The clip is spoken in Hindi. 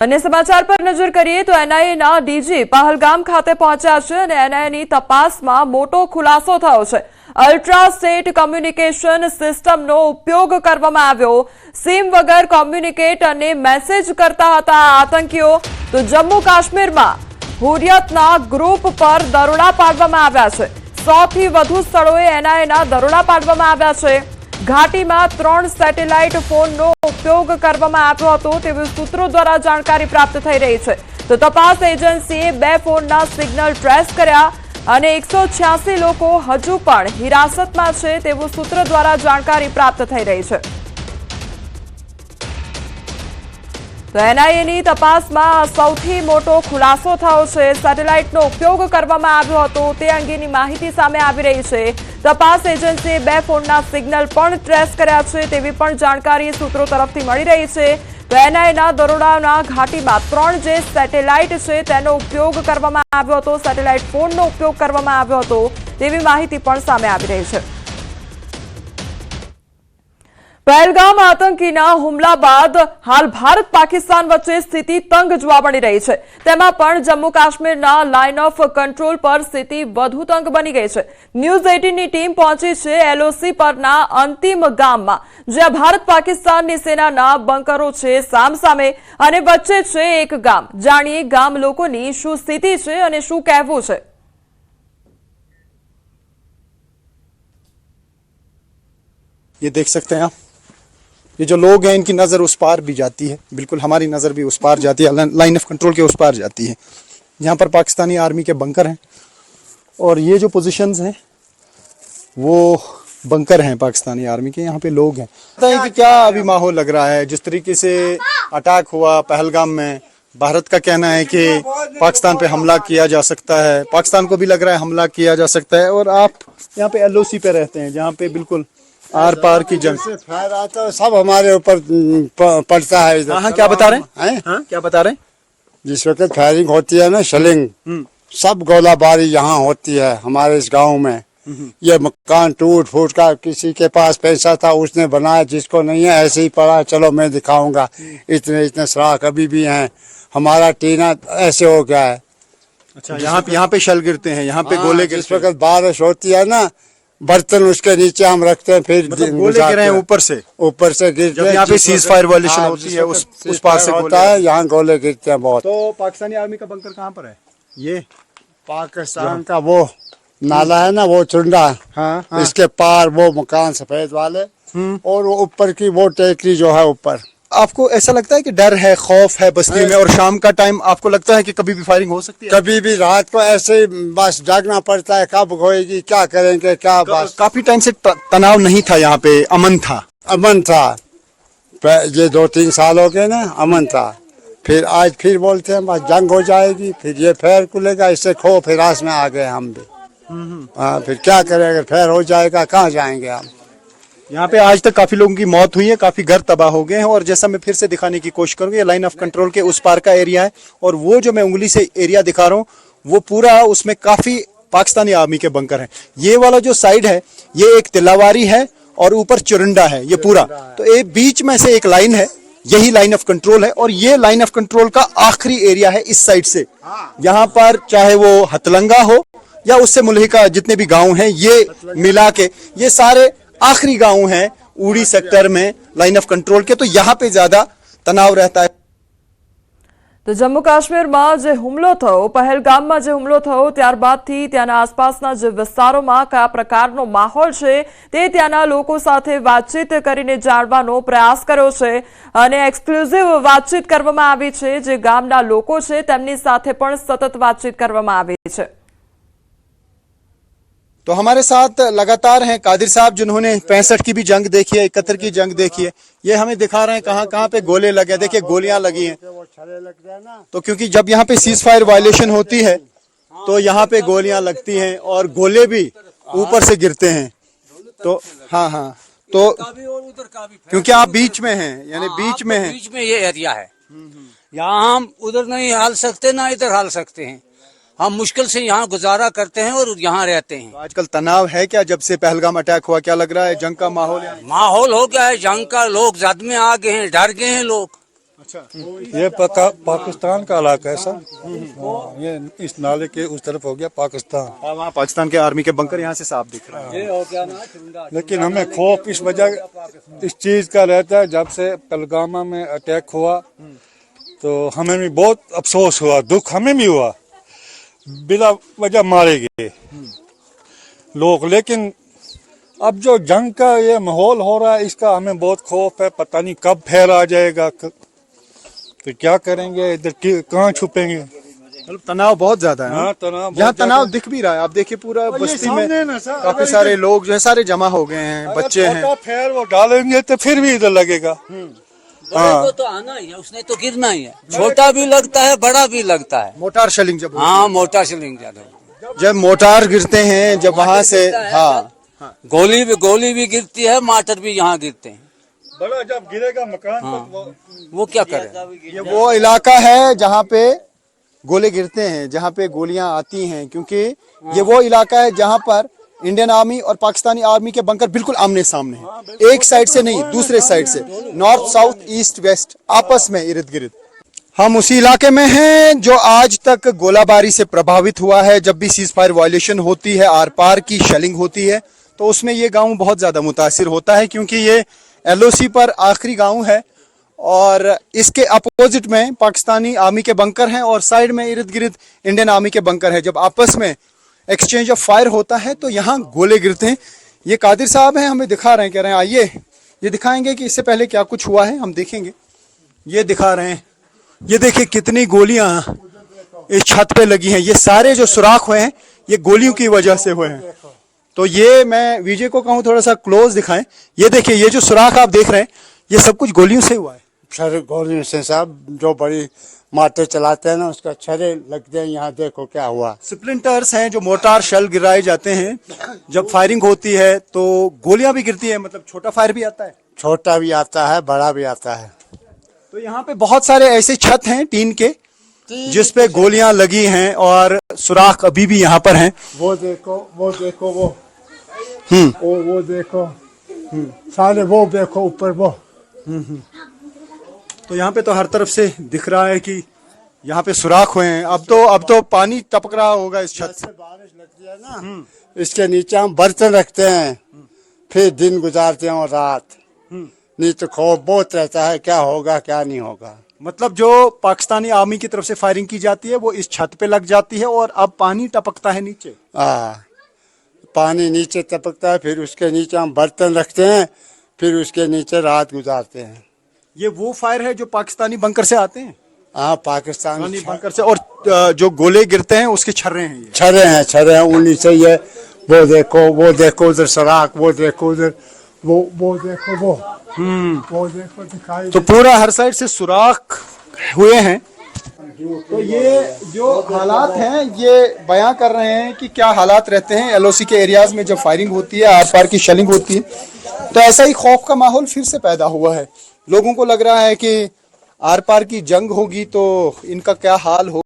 अन्य समाचार पर नजर करिए तो एनआईएના ડીજી પહલગામ ખાતે પહોંચ્યા છે અને એનઆઈએની તપાસમાં મોટો ખુલાસો થયો છે। અલ્ટ્રા સ્ટેટ કમ્યુનિકેશન સિસ્ટમનો ઉપયોગ કરવામાં આવ્યો। સિમ વગર કોમ્યુનિકેટ અને મેસેજ કરતા હતા આતંકીઓ। તો જમ્મુ કાશ્મીરમાં હુરિયતના ગ્રુપ પર દરોડા પાડવામાં આવ્યા છે। 100 થી વધુ સ્થળોએ એનઆઈએના દરોડા પાડવામાં આવ્યા છે। घाटीमां 3 सेटेलाइट फोननो उपयोग करवामां आव्यो हतो तेवी सूत्रों द्वारा जानकारी प्राप्त थई रही है। तो तपास एजेंसीए 2 फोनना सिग्नल ट्रेस कर्या अने 186 लोको हजू पण हिरासतमां छे तेवुं सूत्र द्वारा जानकारी प्राप्त थई रही है। तो एनआईएनी तपासमां सौथी मोटो खुलासो थयो छे। सेटेलाइटनो उपयोग करवामां आव्यो हतो ते अंगेनी माहिती सामे आवी रही है। तपास एजेंसीए 2 फोनना सिग्नल पण ट्रेस कर्या छे तेवी पण जानकारी सूत्रों तरफथी मळी रही है। तो एनआईएना दरोडाना घाटीमां 3 जे सेटेलाइट छे तेनो उपयोग करवामां आव्यो हतो, सेटेलाइट फोननो उपयोग करवामां आव्यो हतो तेवी माहिती पण सामे आवी रही है। पहलगाम आतंकीना हुमला बाद हाल भारत पाकिस्तान वच्चे स्थिति तंग जोवा मळी रही है। तेमां पण जम्मू काश्मीरना लाइन ऑफ कंट्रोल पर स्थिति वधु तंग बनी गई है। न्यूज 18 नी टीम पहोंची छे एलओसी परना अंतिम गाममां ज्यां भारत पाकिस्ताननी सेनाना बंकरो छे सामसामे अने वच्चे छे एक गाम। जाणीए गाम लोकोनी शुं स्थिति छे अने शुं कहेवुं छे। ये देख सकते हैं आप, ये जो लोग हैं इनकी नज़र उस पार भी जाती है, बिल्कुल हमारी नज़र भी उस पार जाती है, लाइन ऑफ कंट्रोल के उस पार जाती है। यहाँ पर पाकिस्तानी आर्मी के बंकर हैं और ये जो पोजीशंस हैं वो बंकर हैं पाकिस्तानी आर्मी के। यहाँ पे लोग हैं। पता है कि क्या अभी माहौल लग रहा है जिस तरीके से अटैक हुआ पहलगाम में। भारत का कहना है कि पाकिस्तान पे हमला किया जा सकता है, पाकिस्तान को भी लग रहा है हमला किया जा सकता है। और आप यहाँ पे एलओसी पे रहते हैं जहाँ पे बिल्कुल आर पार की जंग से फायर आता है, सब हमारे ऊपर पड़ता है इधर। हाँ, क्या बता रहे हैं? हाँ, क्या बता रहे हैं? जिस वक्त फायरिंग होती है ना, शलिंग सब गोलाबारी यहाँ होती है हमारे इस गांव में। ये मकान टूट फूट का, किसी के पास पैसा था उसने बनाया, जिसको नहीं है ऐसे ही पड़ा। चलो मैं दिखाऊंगा, इतने इतने सराख अभी भी हैं। हमारा टीना ऐसे हो गया है। अच्छा, यहाँ पे शल गिरते हैं, यहाँ पे गोले गिरते हैं। जिस वक्त बारिश होती है ना, बर्तन उसके नीचे हम रखते हैं, फिर मतलब गोले गिरे हैं ऊपर से गिरते हैं। यहाँ पे सीज फायर वायलेशन होती है उस पार से होता है, यहाँ गोले गिरते हैं बहुत। तो पाकिस्तानी आर्मी का बंकर कहाँ पर है? ये पाकिस्तान का वो नाला है ना, वो चुंडा। हाँ, हाँ। इसके पार वो मकान सफेद वाले और वो ऊपर की वो टेकरी जो है ऊपर। आपको ऐसा लगता है कि डर है, खौफ है बस्ती में? और शाम का टाइम आपको लगता है कि कभी भी फायरिंग हो सकती है? कभी भी रात को ऐसे ही बस जागना पड़ता है, कब होएगी, क्या करेंगे, क्या। बस काफी टाइम से तनाव नहीं था यहाँ पे, अमन था। अमन था, ये 2-3 साल हो गए ना, अमन था। फिर आज फिर बोलते हैं बस जंग हो जाएगी, फिर ये फेर खुलेगा, इससे खौफ हिरास में आ गए हम भी। हाँ, फिर क्या करें, अगर फेर हो जाएगा कहाँ जाएंगे हम। यहाँ पे आज तक काफी लोगों की मौत हुई है, काफी घर तबाह हो गए हैं। और जैसा मैं फिर से दिखाने की कोशिश करूंगा, ये लाइन ऑफ कंट्रोल के उस पार का एरिया है और वो जो मैं उंगली से एरिया दिखा रहा हूँ वो पूरा, उसमें काफी पाकिस्तानी आर्मी के बंकर हैं। ये वाला जो साइड है ये एक तिलावारी है और ऊपर चुरंडा है, ये पूरा। तो एक बीच में से एक लाइन है, यही लाइन ऑफ कंट्रोल है। और ये लाइन ऑफ कंट्रोल का आखिरी एरिया है इस साइड से। यहाँ पर चाहे वो हतलंगा हो या उससे मुल्हिका जितने भी गाँव हैं, ये मिला के ये सारे आखिरी गांव हैं उड़ी सेक्टर में लाइन ऑफ कंट्रोल के। तो यहाँ पे ज्यादा तनाव रहता है। तो जम्मू काश्मीर में जे हुमलो थयो, पहलगाम में जे हुमलो थयो त्यारबादथी त्याना आसपासना जे विस्तारोमां कया प्रकारनो माहोल छे ते त्याना लोको साथे वातचीत करीने जाणવાનો प्रयास कर्यो छे अने एक्सक्लूसिव वातचीत करवामां आवी छे। जे गामना लोको छे तेमनी साथे पण सतत वातचीत करवामां आवी छे। तो हमारे साथ लगातार हैं कादिर साहब जिन्होंने 65 की भी जंग देखी है, 71 की जंग देखी है। ये हमें दिखा रहे हैं कहाँ कहाँ पे गोले लगे। देखिए गोलियां लगी हैं। तो क्योंकि जब यहाँ पे सीज फायर वायलेशन होती है तो यहाँ पे गोलियां लगती हैं और गोले भी ऊपर से गिरते हैं। तो हाँ, तो क्योंकि आप बीच में हैं, यानी बीच में हैं। बीच में ये एरिया है, यहाँ हम उधर नहीं हाल सकते ना इधर हाल सकते हैं। हम मुश्किल से यहाँ गुजारा करते हैं और यहाँ रहते हैं। तो आजकल तनाव है क्या? जब से पहलगाम अटैक हुआ क्या लग रहा है? जंग का माहौल माहौल हो गया है जंग का, लोग जद में आ गए हैं, डर गए हैं लोग। अच्छा, ये पाकिस्तान का इलाका है सर। हाँ, ये इस नाले के उस तरफ हो गया पाकिस्तान। वहाँ पाकिस्तान के आर्मी के बंकर यहाँ से साफ दिख रहा है। ये हो गया ना, लेकिन हमें खौफ इस वजह इस चीज का रहता है, जब से पहलगामा में अटैक हुआ तो हमें भी बहुत अफसोस हुआ, दुख हमें भी हुआ, बिला वजह मारे गए लोग। लेकिन अब जो जंग का ये माहौल हो रहा है, इसका हमें बहुत खौफ है, पता नहीं कब फैल आ जाएगा, तो क्या करेंगे, इधर कहाँ छुपेंगे। मतलब तनाव बहुत ज्यादा है। हाँ, तनाव बहुत यहाँ तनाव ज्यादा। दिख भी रहा है, आप देखिए पूरा और ये बस्ती सामने में ना सर, काफी अगर सारे इधर- लोग जो है सारे जमा हो गए हैं, अगर बच्चे हैं। छोटा फैर वो डालेंगे तो फिर भी इधर लगेगा। बड़े को तो आना ही है, उसने तो गिरना ही है। छोटा भी लगता है, बड़ा भी लगता है। मोटार शेलिंग जब हाँ, मोटा शिलिंग ज्यादा। जब मोटार गिरते हैं, जब वहां से, गिरता है, हाँ, गोली भी गिरती है, माटर भी यहाँ गिरते हैं। बड़ा जब गिरेगा मकान हाँ। पर वो क्या करे। ये वो इलाका है जहाँ पे गोले गिरते हैं, जहाँ पे गोलियां आती हैं, क्योंकि ये वो इलाका है जहाँ पर इंडियन आर्मी और पाकिस्तानी आर्मी के बंकर बिल्कुल आमने सामने हैं। एक साइड से नहीं, दूसरे साइड से, नॉर्थ साउथ ईस्ट वेस्ट आपस में इर्द गिर्द। हम उसी इलाके में हैं जो आज तक गोलाबारी से प्रभावित हुआ है। जब भी सीज फायर वायलेशन होती है, आर पार की शेलिंग होती है, तो उसमें ये गांव बहुत ज्यादा मुतासिर होता है, क्योंकि ये LOC पर आखिरी गांव है और इसके अपोजिट में पाकिस्तानी आर्मी के बंकर हैं और साइड में इर्द गिर्द इंडियन आर्मी के बंकर है। जब आपस में एक्सचेंज ऑफ फायर होता है तो यहाँ गोले गिरते हैं। ये कादिर साहब हैं, हमें दिखा रहे हैं, कह रहे हैं आइए ये दिखाएंगे कि इससे पहले क्या कुछ हुआ है, हम देखेंगे। ये दिखा रहे हैं, ये देखिए कितनी गोलियां इस छत पे लगी हैं। ये सारे जो सुराख हुए हैं ये गोलियों की वजह से हुए हैं। तो ये मैं विजय को कहूँ थोड़ा सा क्लोज दिखाएं। ये देखिए, ये जो सुराख आप देख रहे हैं ये सब कुछ गोलियों से हुआ है। सर गोलियों से साहब, जो बड़ी माटे चलाते हैं ना, उसका छरे लगते हैं। यहाँ देखो क्या हुआ। स्प्लिंटर्स हैं, जो मोटार शेल गिराए जाते हैं। जब फायरिंग होती है तो गोलियां भी गिरती है, मतलब छोटा फायर भी आता है, छोटा भी आता है, बड़ा भी आता है। तो यहाँ पे बहुत सारे ऐसे छत हैं टीन के जिस पे गोलियां लगी हैं और सुराख अभी भी यहाँ पर हैं। वो देखो, वो देखो, वो देखो, सारे वो देखो ऊपर वो। तो यहाँ पे तो हर तरफ से दिख रहा है कि यहाँ पे सुराख हुए हैं। अब तो पानी टपक रहा होगा इस छत से। बारिश लगती है ना, इसके नीचे हम बर्तन रखते हैं, फिर दिन गुजारते हैं और रात। नहीं तो खौफ बहुत रहता है, क्या होगा क्या नहीं होगा। मतलब जो पाकिस्तानी आर्मी की तरफ से फायरिंग की जाती है वो इस छत पे लग जाती है और अब पानी टपकता है नीचे। पानी नीचे टपकता है, फिर उसके नीचे हम बर्तन रखते हैं, फिर उसके नीचे रात गुजारते हैं। ये वो फायर है जो पाकिस्तानी बंकर से आते हैं, हाँ, पाकिस्तानी बंकर से, और जो गोले गिरते हैं उसके छर्रे हैं ये। छरे हैं उन्हीं से। ये वो देखो उधर सराख, वो देखो उधर, वो देखो वो देखो दिखाई। तो पूरा हर साइड से सुराख हुए हैं। तो ये जो हालात हैं ये बयां कर रहे हैं कि क्या हालात रहते हैं LOC के एरियाज में जब फायरिंग होती है, आर पार की शेलिंग होती है। तो ऐसा ही खौफ का माहौल फिर से पैदा हुआ है। लोगों को लग रहा है कि आर पार की जंग होगी तो इनका क्या हाल हो।